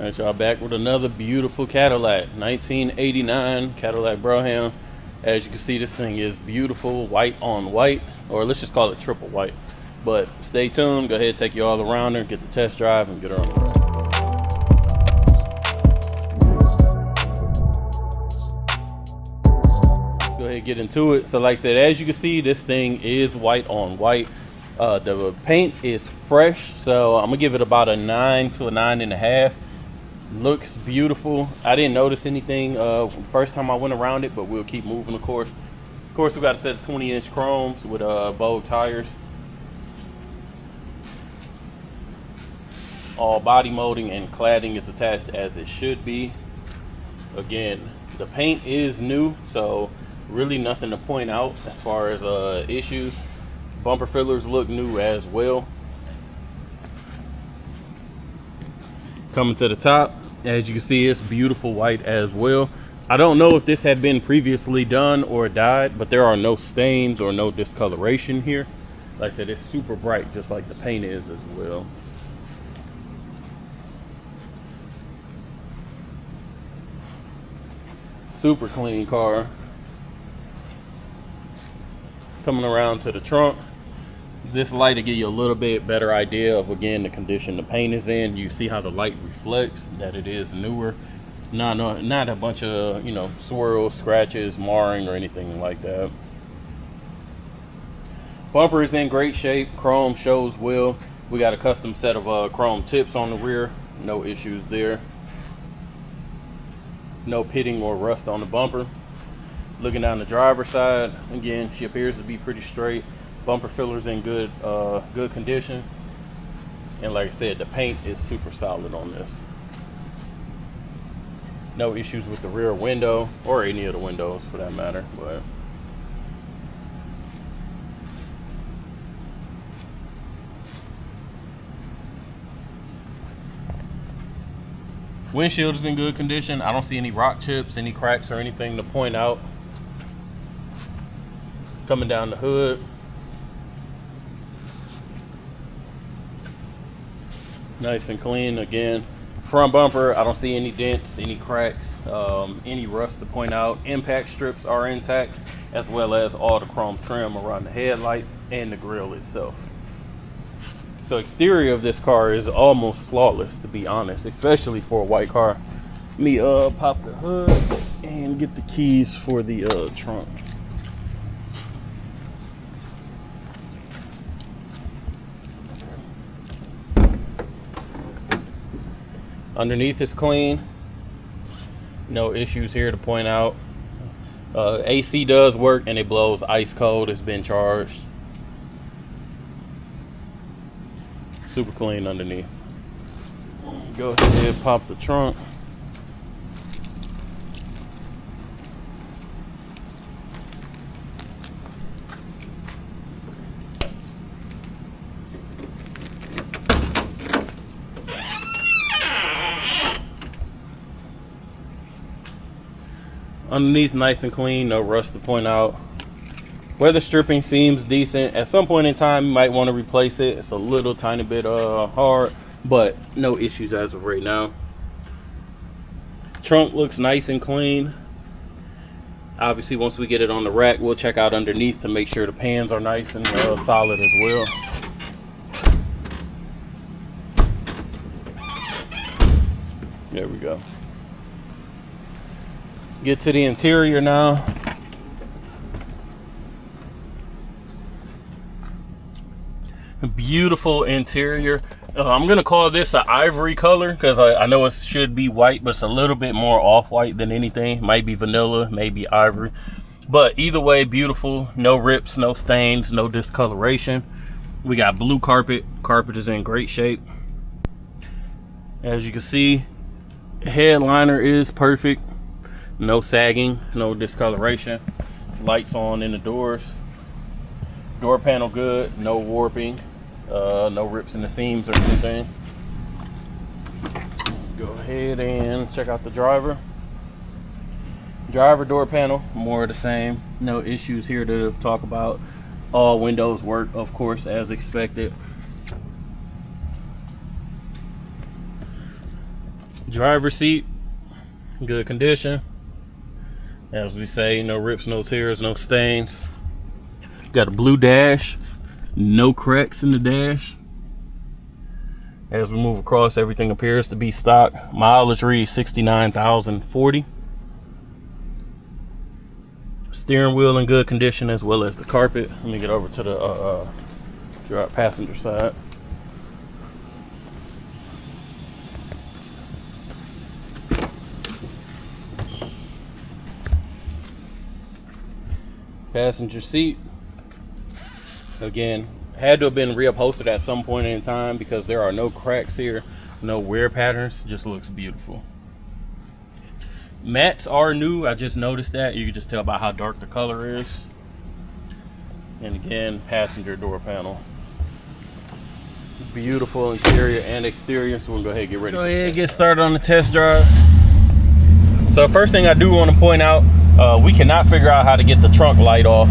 Alright, y'all, back with another beautiful Cadillac. 1989 Cadillac Brougham. As you can see, this thing is beautiful, white on white, or let's just call it triple white. But stay tuned, go ahead, take you all around her, get the test drive, and get her on the road. Let's go ahead and get into it. So like I said, as you can see, this thing is white on white. The paint is fresh, so I'm gonna give it about a 9 to a 9.5. Looks beautiful. I didn't notice anything first time I went around it, but we'll keep moving. Of course, we got a set of 20-inch chromes with Vogue tires. All body molding and cladding is attached as it should be. Again, the paint is new, so really nothing to point out as far as issues. Bumper fillers look new as well. Coming to the top, as you can see, it's beautiful white as well. I don't know if this had been previously done or dyed, but there are no stains or no discoloration here. Like I said, it's super bright, just like the paint is as well. Super clean car. Coming around to the trunk, this light will give you a little bit better idea of, again, the condition the paint is in. You see how the light reflects that it is newer, not a bunch of, you know, swirls, scratches, marring, or anything like that. Bumper is in great shape. Chrome shows well. We got a custom set of chrome tips on the rear. No issues there. No pitting or rust on the bumper. Looking down the driver's side, again, she appears to be pretty straight. Bumper fillers in good condition, and like I said, the paint is super solid on this. No issues with the rear window or any of the windows for that matter. But windshield is in good condition. I don't see any rock chips, any cracks, or anything to point out. Coming down the hood, nice and clean. Again, front bumper, I don't see any dents, any cracks, any rust to point out. Impact strips are intact, as well as all the chrome trim around the headlights and the grille itself. So exterior of this car is almost flawless, to be honest, especially for a white car. Let me pop the hood and get the keys for the trunk. Underneath is clean. No issues here to point out. AC does work and it blows ice cold. It's been charged. Super clean underneath. Go ahead, pop the trunk. Underneath, nice and clean, no rust to point out. Weather stripping seems decent. At some point in time, you might want to replace it. It's a little tiny bit hard, but no issues as of right now. Trunk looks nice and clean. Obviously, once we get it on the rack, we'll check out underneath to make sure the pans are nice and solid as well. There we go. Get to the interior now. Beautiful interior. I'm gonna call this an ivory color because I know it should be white, but it's a little bit more off-white than anything. Might be vanilla, maybe ivory, but either way, beautiful. No rips, no stains, no discoloration. We got blue carpet. Carpet is in great shape. As you can see, headliner is perfect. No sagging, no discoloration. Lights on in the doors. Door panel good, no warping, no rips in the seams or anything. Go ahead and check out the driver. Driver door panel, more of the same. No issues here to talk about. All windows work, of course, as expected. Driver's seat, good condition. As we say, no rips, no tears, no stains. Got a blue dash, no cracks in the dash. As we move across, everything appears to be stock. Mileage reads 69,040. Steering wheel in good condition, as well as the carpet. Let me get over to the passenger side. Passenger seat, again, had to have been reupholstered at some point in time because there are no cracks here, no wear patterns. Just looks beautiful. Mattes are new. I just noticed that. You can just tell by how dark the color is. And again, passenger door panel. Beautiful interior and exterior. So we'll go ahead and get ready. Go ahead and get started on the test drive. So first thing I do want to point out, we cannot figure out how to get the trunk light off.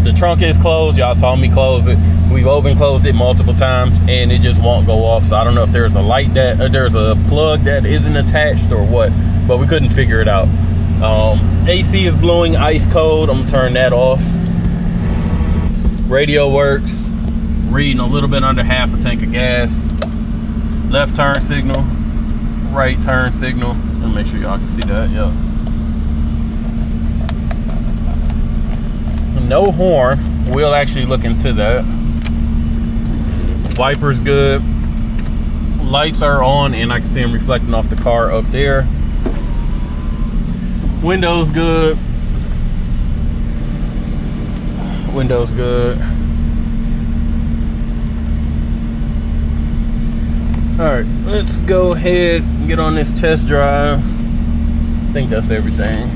The trunk is closed. Y'all saw me close it. We've open closed it multiple times and it just won't go off. So I don't know if there's a light that there's a plug that isn't attached or what, but we couldn't figure it out. AC is blowing ice cold. I'm gonna turn that off. Radio works. Reading a little bit under half a tank of gas. Left turn signal, right turn signal. Let me make sure y'all can see that. Yep. No horn. We'll actually look into that. Wipers good. Lights are on and I can see them reflecting off the car up there. Windows good. Windows good. Alright, let's go ahead and get on this test drive. I think that's everything.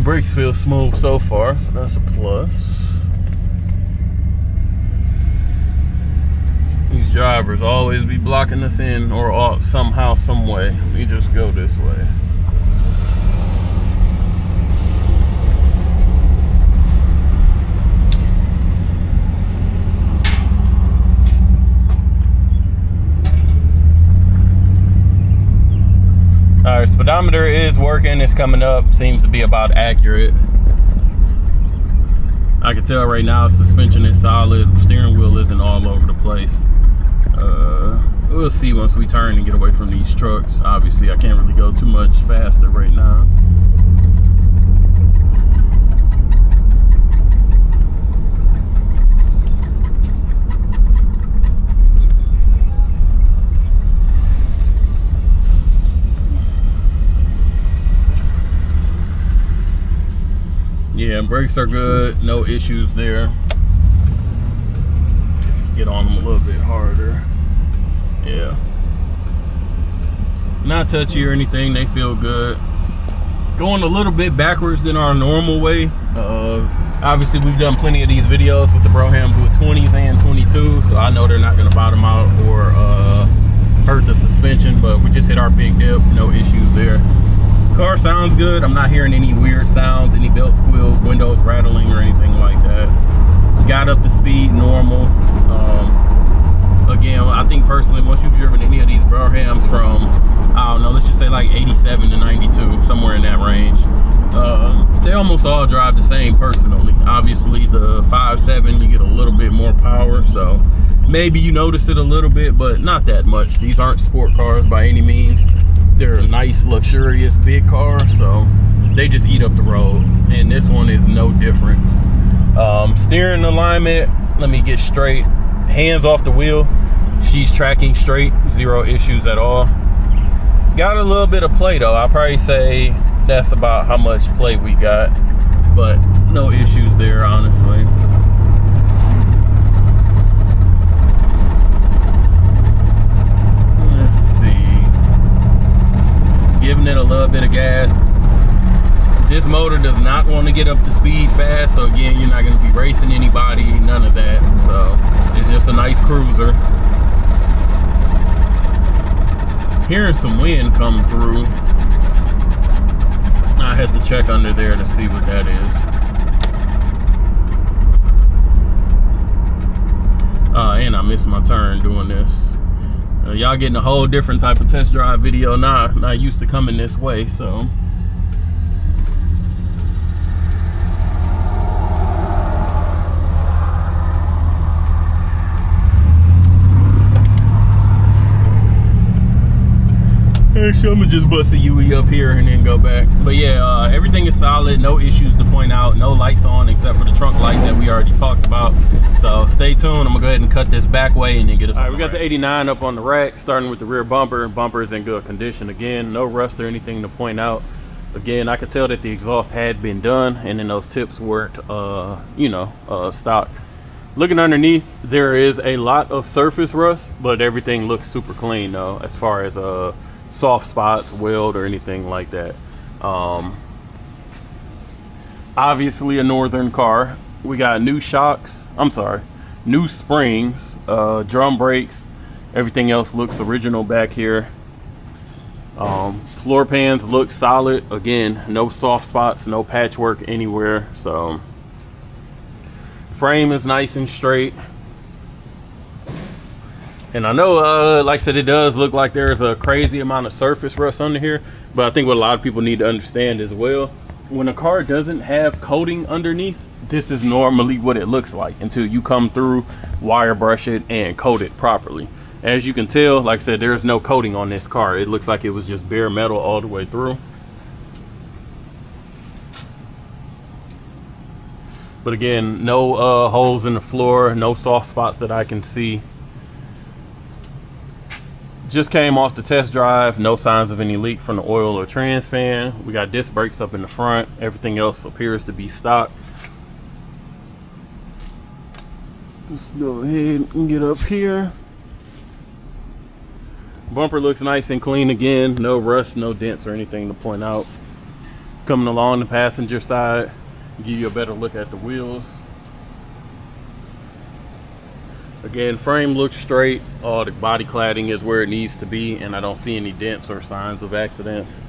Brakes feel smooth so far, so that's a plus. These drivers always be blocking us in or somehow, some way. We just go this way. Our speedometer is working. It's coming up. Seems to be about accurate. I can tell right now suspension is solid. Steering wheel isn't all over the place. We'll see once we turn and get away from these trucks. Obviously, I can't really go too much faster right now. Yeah, brakes are good, no issues there. Get on them a little bit harder. Yeah. Not touchy or anything, they feel good. Going a little bit backwards than our normal way. Obviously, we've done plenty of these videos with the Broughams with 20s and 22s, so I know they're not gonna bottom out or hurt the suspension, but we just hit our big dip, no issues there. Car sounds good. I'm not hearing any weird sounds, any belt squeals, windows rattling or anything like that. Got up to speed normal. Again, I think personally, once you've driven any of these Broughams from, I don't know, let's just say like 87 to 92, somewhere in that range, they almost all drive the same personally. Obviously, the 5.7, you get a little bit more power, so maybe you notice it a little bit, but not that much. These aren't sport cars by any means. They're a nice, luxurious, big car, so they just eat up the road, and this one is no different. Steering alignment, let me get straight. Hands off the wheel. She's tracking straight, zero issues at all. Got a little bit of play though. I'll probably say that's about how much play we got, but no issues there, honestly. Giving it a little bit of gas. This motor does not want to get up to speed fast, so again, you're not going to be racing anybody, none of that. So it's just a nice cruiser. Hearing some wind come through. I had to check under there to see what that is. miss my turn doing this. Y'all getting a whole different type of test drive video now. Not used to coming this way, so. So I'm gonna just bust a UE up here and then go back. But yeah, everything is solid, no issues to point out, no lights on except for the trunk light that we already talked about. So stay tuned. I'm gonna go ahead and cut this back way and then get us. All right, we got the 89 up on the rack, starting with the rear bumper. Bumper is in good condition again, no rust or anything to point out. Again, I could tell that the exhaust had been done and then those tips weren't stock. Looking underneath, there is a lot of surface rust, but everything looks super clean though, as far as soft spots, weld, or anything like that. Obviously a northern car. We got new shocks, new springs, drum brakes. Everything else looks original back here. Floor pans look solid. Again, no soft spots, no patchwork anywhere. So frame is nice and straight. And I know, like I said, it does look like there's a crazy amount of surface rust under here, but I think what a lot of people need to understand as well, when a car doesn't have coating underneath, this is normally what it looks like until you come through, wire brush it, and coat it properly. As you can tell, like I said, there's no coating on this car. It looks like it was just bare metal all the way through. But again, no holes in the floor, no soft spots that I can see. Just came off the test drive, no signs of any leak from the oil or trans fan. We got disc brakes up in the front. Everything else appears to be stock. Let's go ahead and get up here. Bumper looks nice and clean again. No rust, no dents or anything to point out. Coming along the passenger side, give you a better look at the wheels. Again, frame looks straight. All the body cladding is where it needs to be, and I don't see any dents or signs of accidents.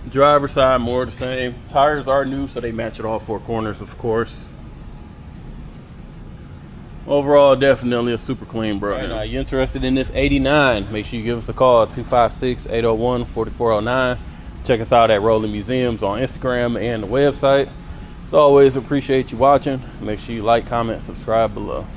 Driver's side, more the same. Tires are new, so they match at all four corners, of course. Overall, definitely a super clean Brougham. Right, you interested in this 89? Make sure you give us a call, 256-801-4409. Check us out at Rolling Museums on Instagram and the website. As always, appreciate you watching. Make sure you like, comment, subscribe below.